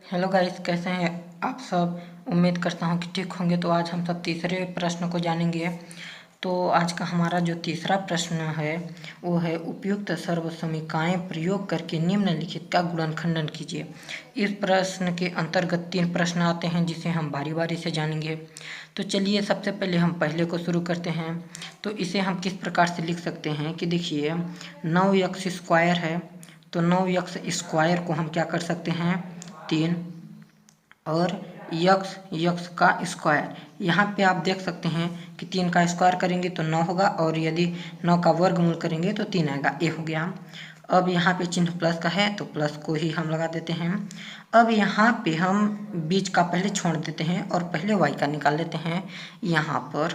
Hello guys, कैसे हैं आप सब। उम्मीद करता हूँ कि ठीक होंगे। तो आज हम सब तीसरे प्रश्न को जानेंगे। तो आज का हमारा जो तीसरा प्रश्न है वो है उपयुक्त सर्वसमीकाएं प्रयोग करके निम्नलिखित का गुणनखंडन कीजिए। इस प्रश्न के अंतर्गत 3 प्रश्न आते हैं जिसे हम बारी बारी से जानेंगे। तो चलिए सबसे पहले हम पहले को शुरू करते हैं। तो इसे हम किस प्रकार से लिख सकते हैं कि देखिए 9x स्क्वायर है, तो 9x स्क्वायर को हम क्या कर सकते हैं 3 और यक्स का स्क्वायर। यहाँ पे आप देख सकते हैं कि 3 का स्क्वायर करेंगे तो 9 होगा और यदि 9 का वर्गमूल करेंगे तो 3 आएगा, ये हो गया। अब यहाँ पे चिन्ह प्लस का है तो प्लस को ही हम लगा देते हैं। अब यहाँ पे हम बीच का पहले छोड़ देते हैं और पहले y का निकाल लेते हैं यहाँ पर।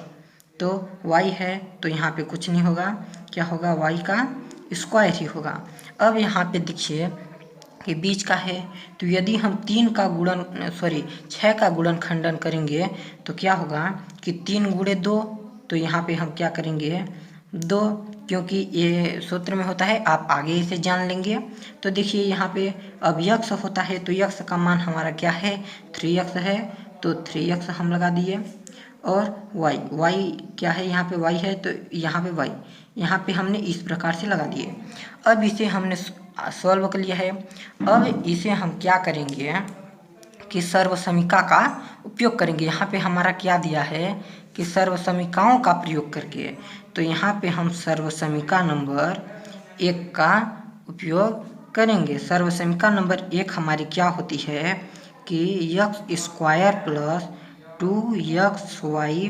तो y है तो यहाँ पे कुछ नहीं होगा, क्या होगा y का स्क्वायर ही होगा। अब यहाँ पे देखिए कि बीच का है तो यदि हम 6 का गुणनखंडन करेंगे तो क्या होगा कि 3 गुणे 2, तो यहाँ पे हम क्या करेंगे 2, क्योंकि ये सूत्र में होता है, आप आगे इसे जान लेंगे। तो देखिए यहाँ पे अब यक्स होता है तो यक्स का मान हमारा क्या है 3x है, तो 3x हम लगा दिए। और y क्या है, यहाँ पे y है तो यहाँ पे y, यहाँ पे हमने इस प्रकार से लगा दिए। अब इसे हमने सॉल्व कर लिया है। अब इसे हम क्या करेंगे कि सर्वसमीका का उपयोग करेंगे। यहाँ पे हमारा क्या दिया है कि सर्वसमीकाओं का प्रयोग करके, तो यहाँ पे हम सर्वसमीका नंबर 1 का उपयोग करेंगे। सर्वसमीका नंबर 1 हमारी क्या होती है कि x square plus 2xy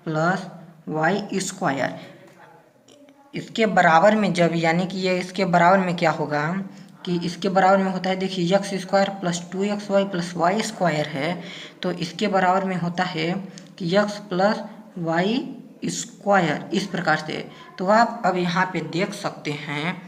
plus Y square, इसके बराबर में जब यानी कि ये इसके बराबर में क्या होगा कि इसके बराबर में होता है, देखिए x square plus 2xy plus Y square है, तो इसके बराबर में होता है कि x प्लस वाई स्क्वायर, इस प्रकार से। तो आप अब यहाँ पे देख सकते हैं,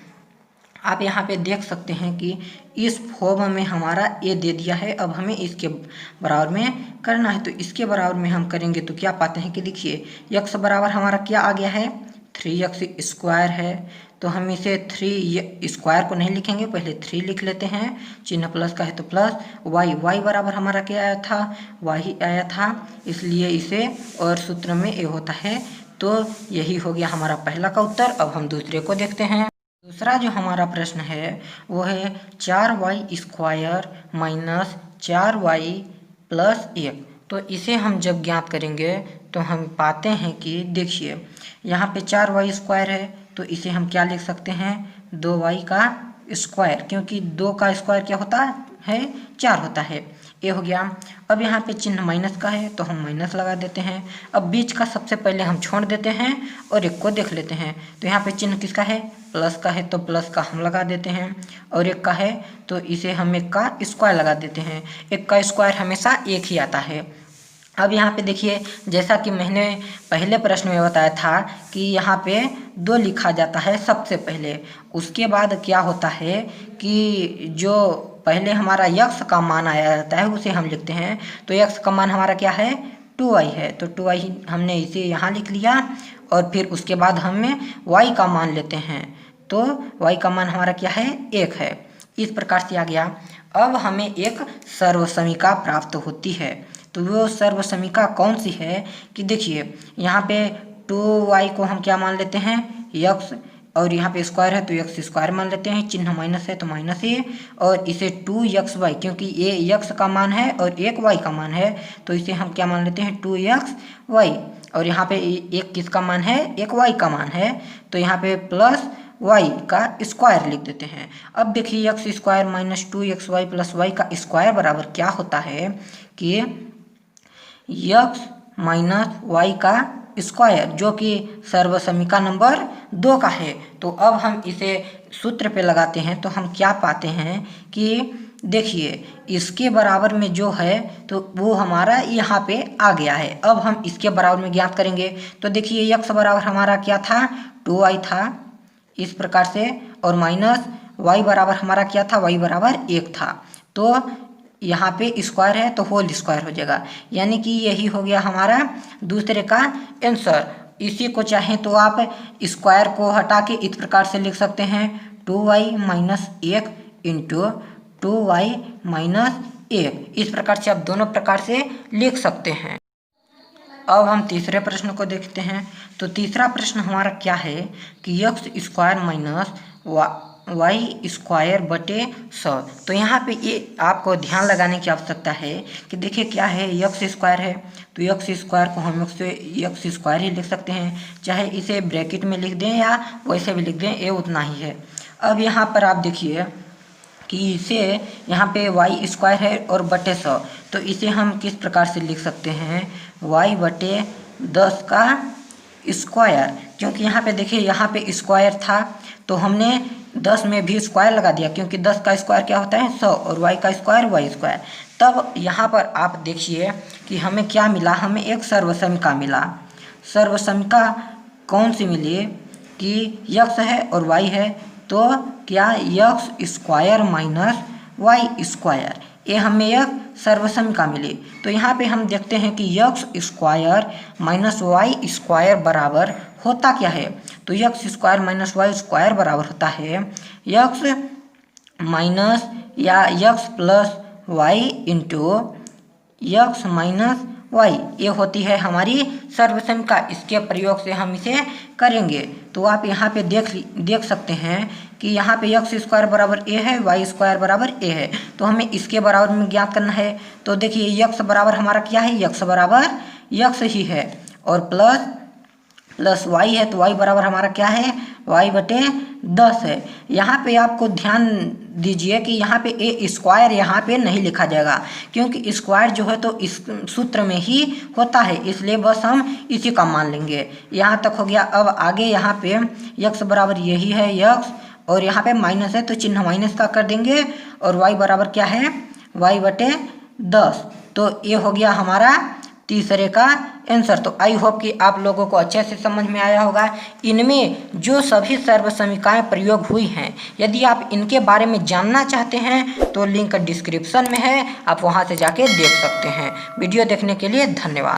आप यहाँ पे देख सकते हैं कि इस फॉर्म में हमारा ए दे दिया है। अब हमें इसके बराबर में करना है, तो इसके बराबर में हम करेंगे तो क्या पाते हैं कि देखिए x बराबर हमारा क्या आ गया है 3x स्क्वायर है, तो हम इसे 3 स्क्वायर को नहीं लिखेंगे, पहले 3 लिख लेते हैं, चिन्ह प्लस का है तो प्लस y बराबर हमारा क्या आया था y ही आया था, इसलिए इसे और सूत्र में ए होता है। तो यही हो गया हमारा पहला का उत्तर। अब हम दूसरे को देखते हैं। दूसरा जो हमारा प्रश्न है वो है 4y square minus 4y plus 1। तो इसे हम जब ज्ञात करेंगे तो हम पाते हैं कि देखिए यहाँ पे 4y स्क्वायर है तो इसे हम क्या लिख सकते हैं 2y का स्क्वायर, क्योंकि 2 का स्क्वायर क्या होता है 4 होता है, ये हो गया। अब यहाँ पे चिन्ह माइनस का है तो हम माइनस लगा देते हैं। अब बीच का सबसे पहले हम छोड़ देते हैं और 1 को देख लेते हैं, तो यहाँ पे चिन्ह किसका है प्लस का है तो प्लस का हम लगा देते हैं, और 1 का है तो इसे हम 1 का स्क्वायर लगा देते हैं। 1 का स्क्वायर हमेशा 1 ही आता है। अब यहाँ पे देखिए जैसा कि मैंने पहले प्रश्न में बताया था कि यहाँ पे 2 लिखा जाता है सबसे पहले, उसके बाद क्या होता है कि जो पहले हमारा यक्स का मान आया जाता है उसे हम लिखते हैं। तो यक्स का मान हमारा क्या है 2y है, तो 2y हमने इसे यहाँ लिख लिया, और फिर उसके बाद हमें y का मान लेते हैं, तो y का मान हमारा क्या है 1 है, इस प्रकार से आ गया। अब हमें एक सर्वसमीका प्राप्त होती है, तो वो सर्वसमीका कौन सी है कि देखिए यहाँ पे 2y को हम क्या मान लेते हैं x, और यहाँ पे स्क्वायर है तो x स्क्वायर मान लेते हैं, चिन्ह माइनस है तो माइनस ही, और इसे 2xy, क्योंकि ये x का मान है और 1 y का मान है तो इसे हम क्या मान लेते हैं 2xy, और यहाँ पे एक किसका मान है 1 y का मान है, तो यहाँ पे प्लस y का स्क्वायर लिख देते हैं। अब देखिए x square minus 2xy plus y का स्क्वायर बराबर क्या होता है कि x माइनस y का स्क्वायर, जो कि सर्वसमीका नंबर 2 का है। तो अब हम इसे सूत्र पे लगाते हैं तो हम क्या पाते हैं कि देखिए इसके बराबर में जो है तो वो हमारा यहाँ पे आ गया है। अब हम इसके बराबर में ज्ञात करेंगे, तो देखिए x बराबर हमारा क्या था 2y था, इस प्रकार से, और माइनस y बराबर हमारा क्या था y बराबर 1 था, तो यहाँ पे स्क्वायर है तो होल स्क्वायर हो जाएगा, यानी कि यही हो गया हमारा दूसरे का आंसर। इसी को चाहें तो आप स्क्वायर को हटा के इस प्रकार से लिख सकते हैं 2y minus 1 into 2y minus 1। इस प्रकार से आप दोनों प्रकार से लिख सकते हैं। अब हम तीसरे प्रश्न को देखते हैं। तो तीसरा प्रश्न हमारा क्या है कि X square minus Y square बटे 100। तो यहाँ पे ये आपको ध्यान लगाने की आवश्यकता है कि देखिए क्या है, एक्स स्क्वायर है तो एक्स स्क्वायर को हम एक्स स्क्वायर ही लिख सकते हैं, चाहे इसे ब्रैकेट में लिख दें या वैसे भी लिख दें, ये उतना ही है। अब यहाँ पर आप देखिए कि इसे यहाँ पे वाई स्क्वायर है और बटे 100, तो इसे हम किस प्रकार से लिख सकते हैं, वाई बटे 10 का स्क्वायर। क्योंकि यहाँ पे देखिए यहाँ पे स्क्वायर था तो हमने 10 में भी स्क्वायर लगा दिया, क्योंकि 10 का स्क्वायर क्या होता है 100 और वाई का स्क्वायर वाई स्क्वायर। तब यहाँ पर आप देखिए कि हमें क्या मिला, हमें एक सर्वसमिका मिला। सर्वसमिका कौन सी मिली कि यक्स है और वाई है, तो क्या X square minus Y square, ये हमें एक सर्वसमिका मिली। तो यहाँ पे हम देखते हैं कि X square minus Y square बराबर होता क्या है, तो X square minus Y square बराबर होता है यक्स माइनस या X plus Y into X minus Y, ये होती है हमारी सर्वसमिका। इसके प्रयोग से हम इसे करेंगे। तो आप यहाँ पे देख सकते हैं कि यहाँ पे एक्स स्क्वायर बराबर ए है, वाई स्क्वायर बराबर ए है, तो हमें इसके बराबर में ज्ञात करना है। तो देखिए एक्स बराबर हमारा क्या है, एक्स बराबर एक्स ही है, और प्लस वाई है तो वाई बराबर हमारा क्या है, वाई बटे 10 है। यहाँ पे आपको ध्यान दीजिए कि यहाँ पे ए स्क्वायर यहाँ पे नहीं लिखा जाएगा, क्योंकि स्क्वायर जो है तो इस सूत्र में ही होता है, इसलिए बस हम इसी का मान लेंगे। यहाँ तक हो गया। अब आगे यहाँ पे यक्स बराबर यही है यक्स, और यहाँ पे माइनस है तो चिन्ह माइनस का कर देंगे, और वाई बराबर क्या है, वाई बटे 10। तो ये हो गया हमारा तीसरे का आंसर। तो आई होप कि आप लोगों को अच्छे से समझ में आया होगा। इनमें जो सभी सर्वसमिकाएं प्रयोग हुई हैं, यदि आप इनके बारे में जानना चाहते हैं तो लिंक डिस्क्रिप्शन में है, आप वहां से जाके देख सकते हैं। वीडियो देखने के लिए धन्यवाद।